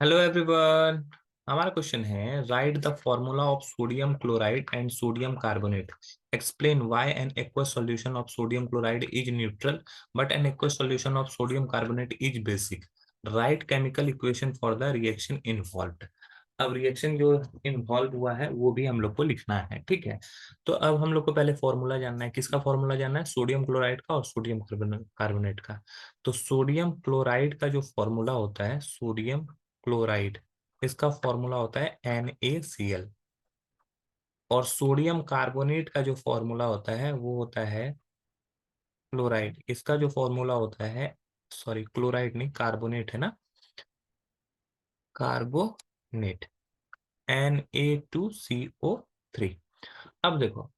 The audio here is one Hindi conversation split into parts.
Hello everyone. हमारा क्वेश्चन है right the formula of sodium chloride and sodium carbonate. Explain why an aqueous solution of sodium chloride is neutral but an aqueous solution of sodium carbonate is basic. Right chemical equation for the reaction involved. अब रिएक्शन जो इन्वॉल्व हुआ है वो भी हम लोग को लिखना है, ठीक है। तो अब हम लोग को पहले फॉर्मूला जानना है। किसका फॉर्मूला जानना है? सोडियम क्लोराइड का और सोडियम कार्बोनेट का। तो सोडियम क्लोराइड का जो फॉर्मूला होता है, सोडियम क्लोराइड, इसका फॉर्मूला होता है NaCl। और सोडियम कार्बोनेट का जो फॉर्मूला होता है वो होता है क्लोराइड। इसका जो फॉर्मूला होता है, सॉरी क्लोराइड नहीं, कार्बोनेट है ना, कार्बोनेट, Na2CO3। अब देखो,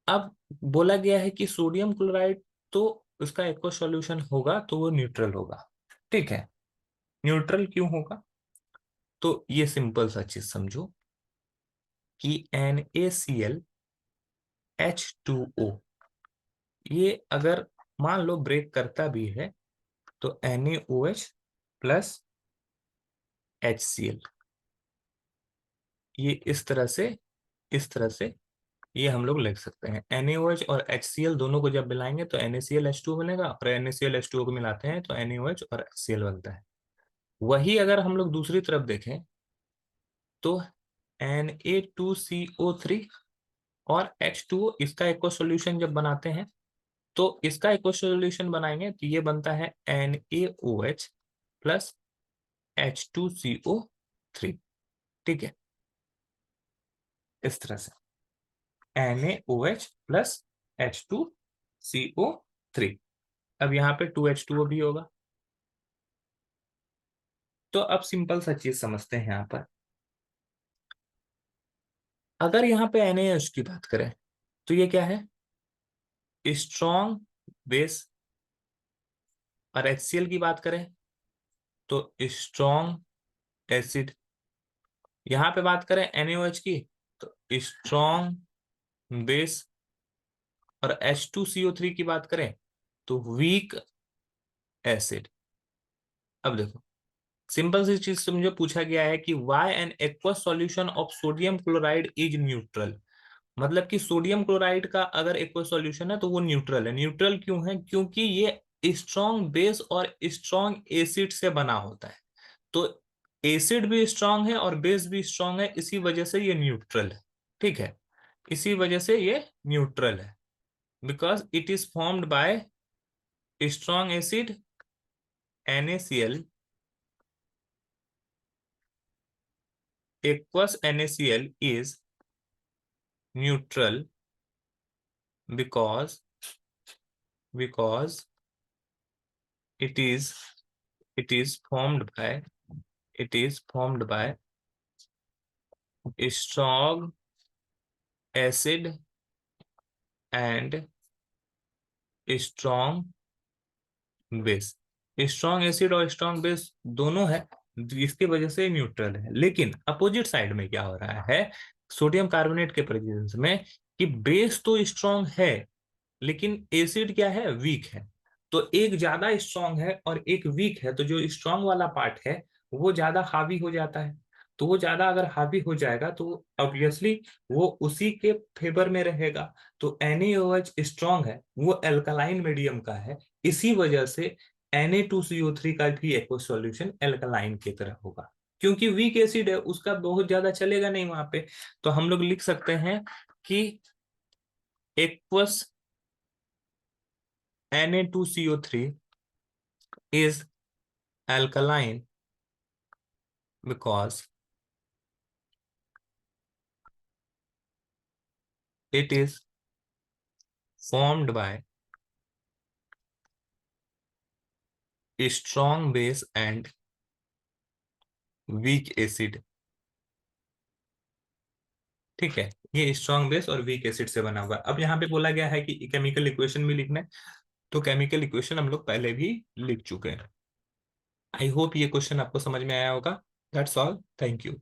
अब बोला गया है कि सोडियम क्लोराइड तो उसका एक्वा सॉल्यूशन होगा तो वो न्यूट्रल होगा, ठीक है। न्यूट्रल क्यों होगा? तो ये सिंपल सा चीज समझो कि NaCl H2O, ये अगर मान लो ब्रेक करता भी है तो NaOH प्लस HCl, ये इस तरह से ये हम लोग लिख सकते हैं। NaOH और HCl दोनों को जब मिलाएंगे तो NaClH2O बनेगा, और NaClH2O को मिलाते हैं तो NaOH और HCl बनता है। वही अगर हम लोग दूसरी तरफ देखें तो Na2CO3 और H2O, इसका एक्वा सॉल्यूशन जब बनाते हैं तो इसका इक्व सॉल्यूशन बनाएंगे तो ये बनता है NaOH प्लस H2CO3, ठीक है। इस तरह से NaOH प्लस H2CO3। अब यहाँ पे 2H2O भी होगा। तो अब सिंपल सा चीज समझते हैं। यहाँ पर अगर यहाँ पे NaOH की बात करें तो ये क्या है? Strong base. और HCl की बात करें तो स्ट्रॉन्ग एसिड। यहाँ पे बात करें NaOH की तो स्ट्रॉन्ग बेस। और H2CO3 की बात करें तो वीक एसिड। अब देखो, सिंपल सी चीज से मुझे पूछा गया है कि why an aqueous solution of sodium chloride is neutral. मतलब कि सोडियम क्लोराइड का अगर एक्वस सॉल्यूशन है तो वो न्यूट्रल है। न्यूट्रल क्यों है? क्योंकि ये स्ट्रॉन्ग बेस और स्ट्रॉन्ग एसिड से बना होता है। तो एसिड भी स्ट्रॉन्ग है और बेस भी स्ट्रॉन्ग है, इसी वजह से ये न्यूट्रल है, ठीक है। इसी वजह से ये न्यूट्रल है, because it is formed by strong acid NaCl, aqueous NaCl is neutral because it is it is formed by it is formed by strong acid and strong base. Strong acid और स्ट्रॉन्ग बेस दोनों है, इसकी वजह से न्यूट्रल है। लेकिन अपोजिट साइड में क्या हो रहा है सोडियम कार्बोनेट के प्रेजेंस में, कि बेस तो स्ट्रॉन्ग है लेकिन एसिड क्या है? वीक है। तो एक ज्यादा स्ट्रॉन्ग है और एक वीक है, तो जो स्ट्रॉन्ग वाला पार्ट है वो ज्यादा हावी हो जाता है। तो वो ज्यादा अगर हावी हो जाएगा तो ऑब्वियसली वो उसी के फेवर में रहेगा। तो NaOH स्ट्रॉन्ग है, वो अल्कलाइन मीडियम का है, इसी वजह से Na2CO3 का भी एक्व सॉल्यूशन एल्कलाइन की तरह होगा। क्योंकि वीक एसिड है, उसका बहुत ज्यादा चलेगा नहीं वहां पे। तो हम लोग लिख सकते हैं कि aqueous Na2CO3 is alkaline because it is formed by a strong base and weak acid, ठीक है। ये स्ट्रॉन्ग बेस और वीक एसिड से बना हुआ है। अब यहाँ पे बोला गया है कि केमिकल इक्वेशन भी लिखना है, तो केमिकल इक्वेशन हम लोग पहले भी लिख चुके हैं। आई होप ये क्वेश्चन आपको समझ में आया होगा। That's all, thank you.